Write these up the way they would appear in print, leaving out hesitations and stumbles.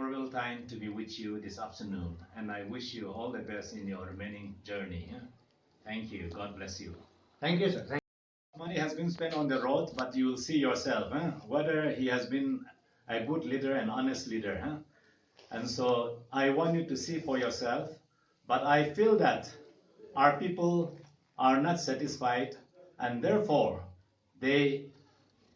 memorable time to be with you this afternoon, and I wish you all the best in your remaining journey. Thank you. God bless you. Thank you, sir. Money has been spent on the road, but you will see yourself whether he has been a good leader, an honest leader. And so I want you to see for yourself. But I feel that our people are not satisfied, and therefore they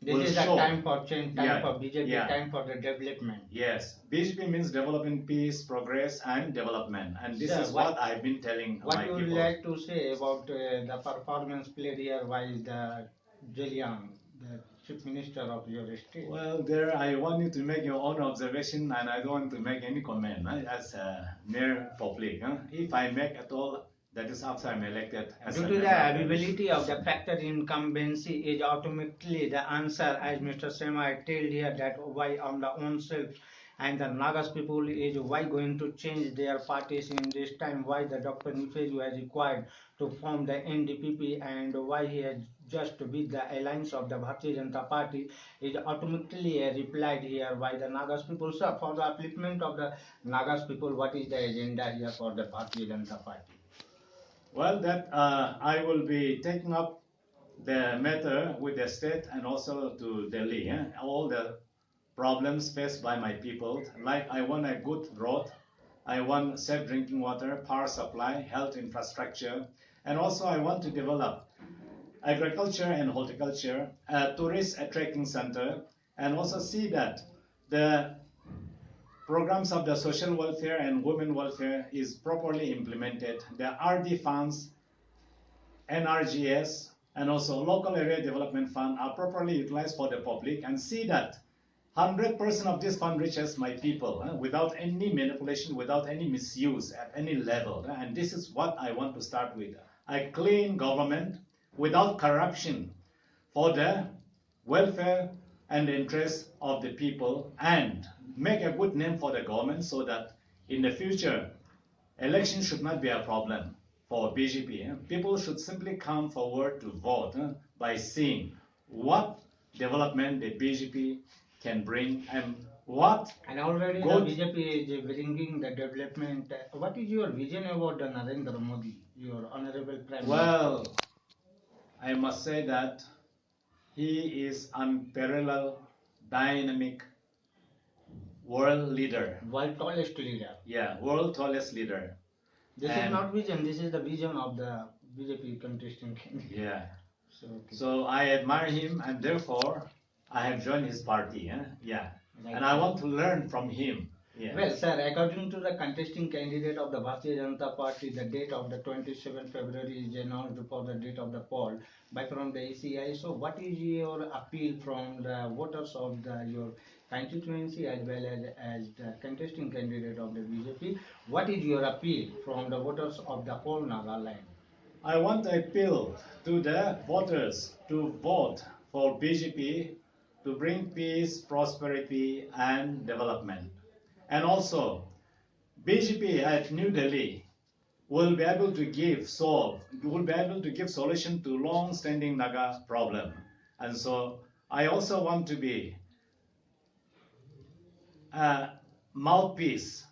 will This is the show. time for change, time Yeah, for BJP, yeah. time for the development. Yes, BJP means development, peace, progress, and development, and this Sir, is what I've been telling What my you would people. like to say about the performance played here by the Jelian, the chief minister of your state? Well, there I want you to make your own observation, and I don't want to make any comment as a mere public. If I make at all, that is after I'm elected as Due a to the member of availability of the factor incumbency is automatically the answer, as Mr. Sema told here, that why on the own self and the Nagas people is why going to change their parties in this time, why the Dr. Nifeju has required to form the NDPP and why he has just with the alliance of the Bharatiya Janata Party is automatically replied here by the Nagas people. So for the upliftment of the Nagas people, what is the agenda here for the Bharatiya Janata Party? Well, that I will be taking up the matter with the state and also to Delhi. All the problems faced by my people, like I want a good road, I want safe drinking water, power supply, health infrastructure, and also I want to develop agriculture and horticulture, a tourist attracting center, and also see that the programs of the social welfare and women welfare is properly implemented. The RD funds, NRGS, and also local area development fund are properly utilized for the public, and see that 100% of this fund reaches my people without any manipulation, without any misuse at any level. And this is what I want to start with. A clean government without corruption for the welfare and the interests of the people, and make a good name for the government so that in the future, election should not be a problem for BGP. People should simply come forward to vote by seeing what development the BGP can bring and what And already the good. BJP is bringing the development. What is your vision about the Narendra Modi, your honorable Prime Minister? Well, I must say that he is unparalleled, dynamic world leader. World tallest leader. Yeah, world tallest leader. This is not vision, this is the vision of the BJP contesting candidate. Yeah. So, okay. So I admire him, and therefore I have joined his party. Yeah. Right. And I want to learn from him. Yeah. Well, sir, according to the contesting candidate of the Bharatiya Janata Party, the date of the 27th February is announced for the date of the poll by from the ACI. So, what is your appeal from the voters of your constituency as well as the contesting candidate of the BJP? What is your appeal from the voters of the whole Nagaland? I want to appeal to the voters to vote for BJP to bring peace, prosperity, and development. And also, BJP at New Delhi will be able to give solution to long-standing Naga problem. And so I also want to be a mouthpiece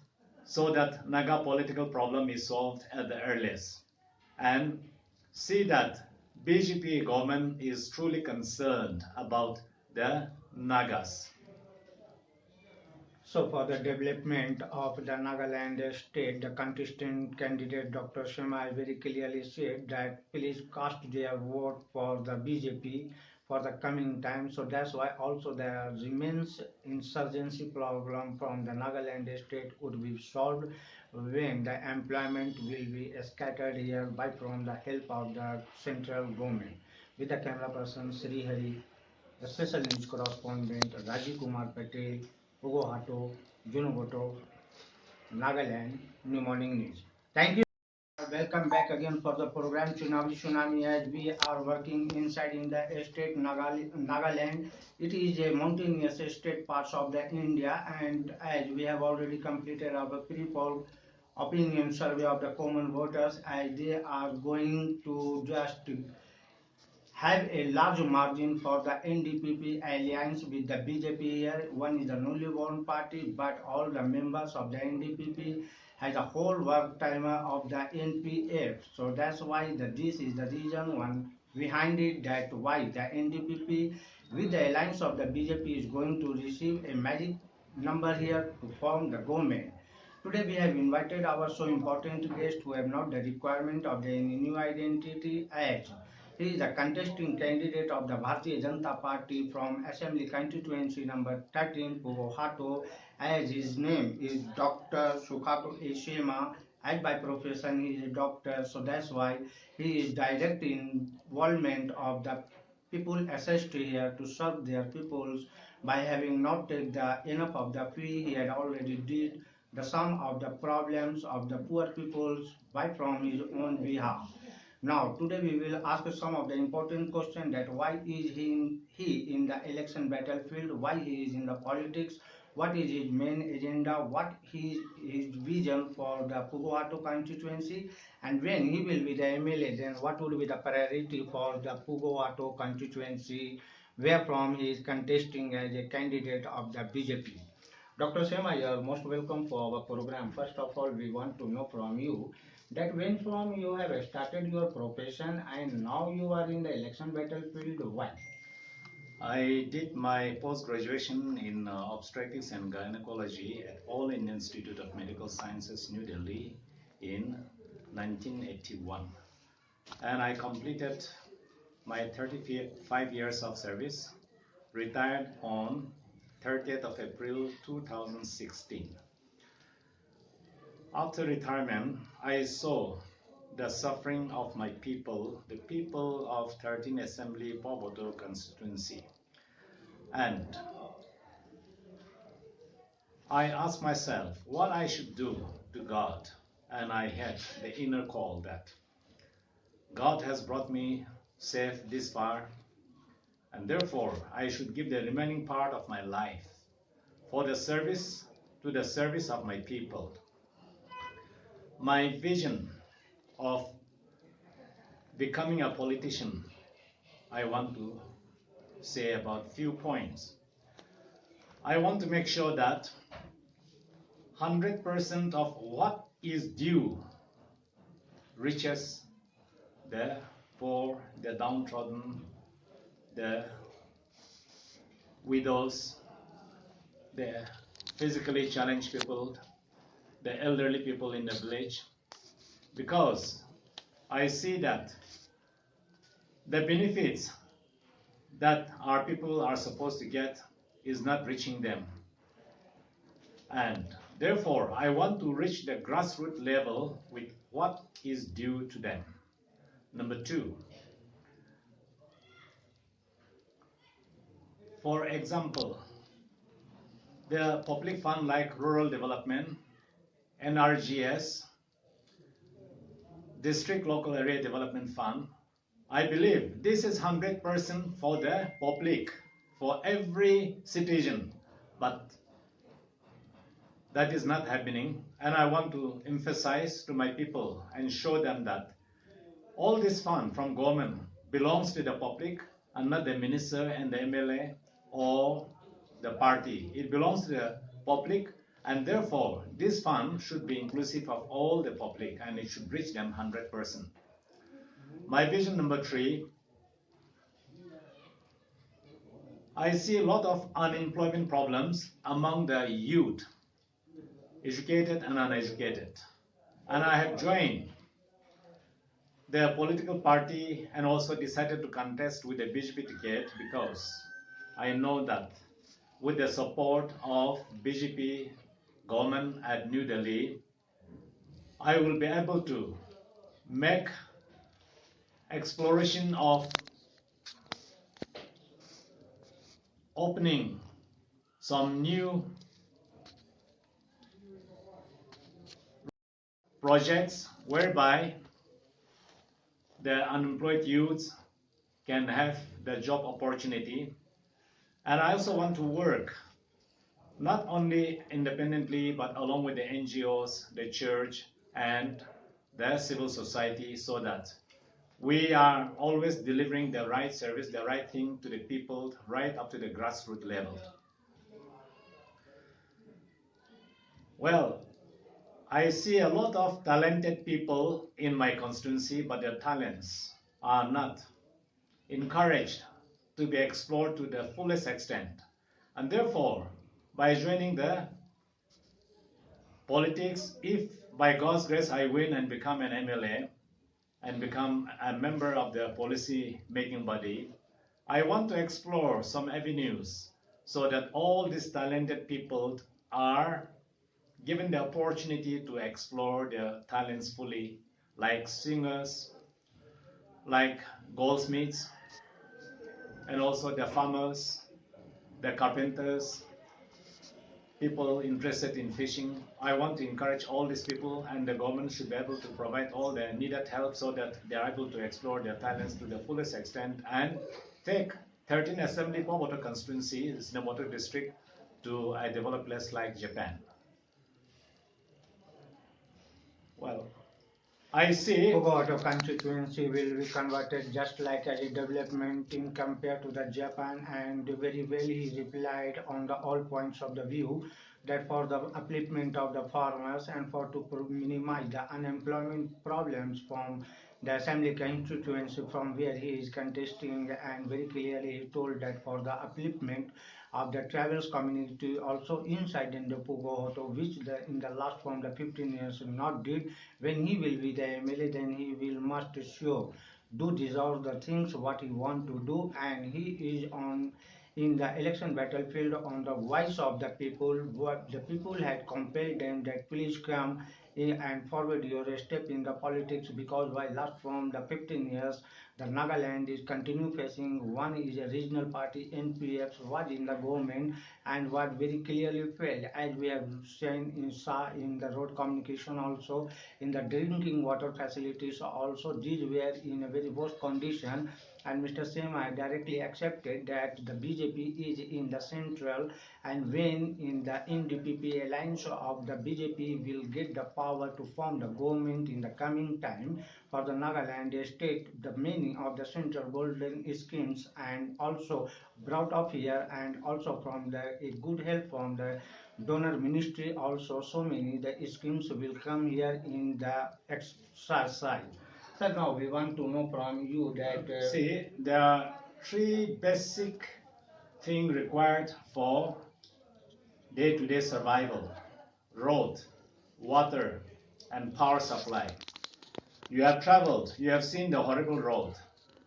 so that Naga political problem is solved at the earliest, and see that BJP government is truly concerned about the Nagas. So, for the development of the Nagaland state, the contestant candidate Dr. Sema very clearly said that please cast their vote for the BJP for the coming time. So that's why also the remains insurgency problem from the Nagaland state would be solved when the employment will be scattered here by from the help of the central government. With the camera person Sri Hari, the special news correspondent Rajiv Kumar Patel, Pughoboto Bjp Nagaland, New Morning News. Thank you. Welcome back again for the program Chunavi Tsunami, as we are working inside in the state Nagaland. It is a mountainous state parts of the India, and as we have already completed our pre-poll opinion survey of the common voters, as they are going to just have a large margin for the NDPP alliance with the BJP here. One is the newly born party, but all the members of the NDPP has a whole work time of the NPF. So that's why this is the reason one behind it, that why the NDPP with the alliance of the BJP is going to receive a magic number here to form the government. Today we have invited our so important guest who have not the requirement of the new identity as he is a contesting candidate of the Bharatiya Janata Party from Assembly constituency number 13, Pughoboto, as his name is Dr. Sukhato Sema, and by profession he is a doctor, so that's why he is direct involvement of the people assessed here to serve their peoples by having not take the enough of the fee he had already did the sum of the problems of the poor peoples by from his own behalf. Now, today we will ask some of the important questions, that why is he in the election battlefield, why he is in the politics, what is his main agenda, what is his vision for the Pughoboto constituency, and when he will be the MLA, then what would be the priority for the Pughoboto constituency, where from he is contesting as a candidate of the BJP. Dr. Sema, you are most welcome for our program. First of all, we want to know from you that when from you have started your profession and now you are in the election battlefield, why? I did my post-graduation in obstetrics and gynecology at All India Institute of Medical Sciences, New Delhi in 1981. And I completed my 35 years of service, retired on 30th of April 2016. After retirement, I saw the suffering of my people, the people of 13 Assembly Pughoboto constituency. And I asked myself what I should do to God, and I had the inner call that God has brought me safe this far, and therefore I should give the remaining part of my life for the service to the service of my people. My vision of becoming a politician, I want to say about few points. I want to make sure that 100% of what is due reaches the poor, the downtrodden, the widows, the physically challenged people, the elderly people in the village, because I see that the benefits that our people are supposed to get is not reaching them. And therefore, I want to reach the grassroots level with what is due to them. Number two, for example, the public fund like rural development, NRGS, District Local Area Development Fund, I believe this is 100% for the public, for every citizen, but that is not happening, and I want to emphasize to my people and show them that all this fund from government belongs to the public and not the minister and the MLA or the party. It belongs to the public, and therefore this fund should be inclusive of all the public and it should reach them 100%. My vision number three, I see a lot of unemployment problems among the youth, educated and uneducated. And I have joined the political party and also decided to contest with the BJP ticket because I know that with the support of BJP government at New Delhi, I will be able to make exploration of opening some new projects whereby the unemployed youths can have the job opportunity. And I also want to work not only independently but along with the NGOs, the church, and the civil society, so that we are always delivering the right service, the right thing to the people, right up to the grassroots level. Well, I see a lot of talented people in my constituency, but their talents are not encouraged to be explored to the fullest extent. And therefore, by joining the politics, if by God's grace I win and become an MLA and become a member of the policy making body, I want to explore some avenues so that all these talented people are given the opportunity to explore their talents fully, like singers, like goldsmiths, and also the farmers, the carpenters, people interested in fishing. I want to encourage all these people, and the government should be able to provide all the needed help so that they are able to explore their talents to the fullest extent and take 13 Assembly Pughoboto constituency, Sukhato district, to a developed place like Japan. Well, I see. Pughoboto constituency will be converted just like as a development in compared to the Japan, and very well he replied on the all points of the view that for the upliftment of the farmers and for to minimize the unemployment problems from the assembly constituency from where he is contesting, and very clearly he told that for the upliftment of the travels community also inside in the Pughoboto, which in the last from the 15 years not did. When he will be the MLA, then he will must show do deserve the things what he want to do, and he is on in the election battlefield on the voice of the people. What the people had compelled them that please come and forward your step in the politics, because while last from the 15 years the Nagaland is continue facing one is a regional party NPF was in the government and what very clearly failed, as we have seen saw in the road communication also, in the drinking water facilities also these were in a very worst condition. And Mr. Sema directly accepted that the BJP is in the central, and when in the NDPP alliance of the BJP will get the power to form the government in the coming time for the Nagaland state, the meaning of the central golden schemes and also brought up here, and also from the a good help from the donor ministry also, so many the schemes will come here in the exercise. So now we want to know from you that See, there are three basic things required for day-to-day survival: road, water, and power supply. You have traveled, you have seen the horrible road.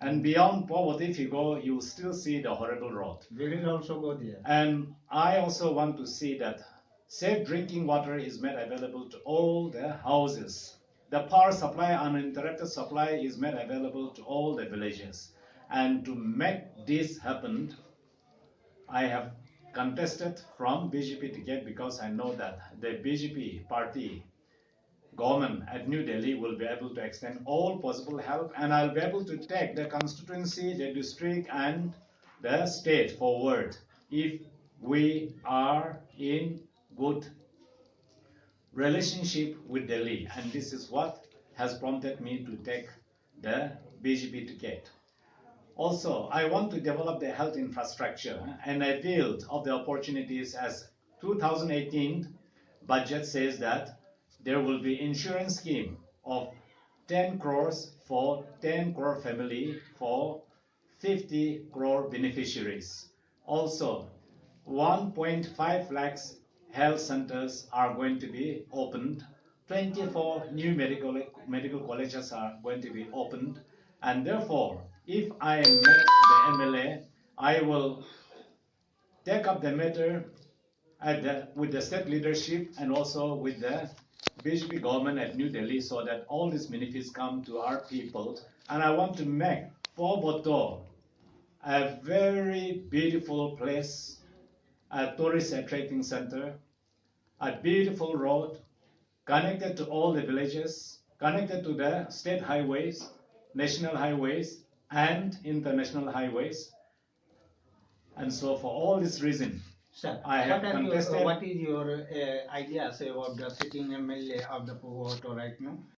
And beyond poverty, if you go, you still see the horrible road. we will also go there. And I also want to see that safe drinking water is made available to all the houses. The power supply, uninterrupted supply, is made available to all the villages. And to make this happen, I have contested from BJP ticket because I know that the BJP party government at New Delhi will be able to extend all possible help, and I'll be able to take the constituency, the district, and the state forward if we are in good relationship with Delhi. And this is what has prompted me to take the BJP ticket. Also, I want to develop the health infrastructure and I build of the opportunities, as 2018 budget says that there will be insurance scheme of 10 crores for 10 crore family for 50 crore beneficiaries. Also, 1.5 lakhs health centers are going to be opened. 24 new medical colleges are going to be opened, and therefore, if I am the MLA, I will take up the matter with the state leadership and also with the BJP government at New Delhi so that all these benefits come to our people. And I want to make Pughoboto a very beautiful place, a tourist attracting center, a beautiful road, connected to all the villages, connected to the state highways, national highways, and international highways. And so for all this reason, sir, I have contested. What is your ideas about the sitting MLA of the Pughoboto right now?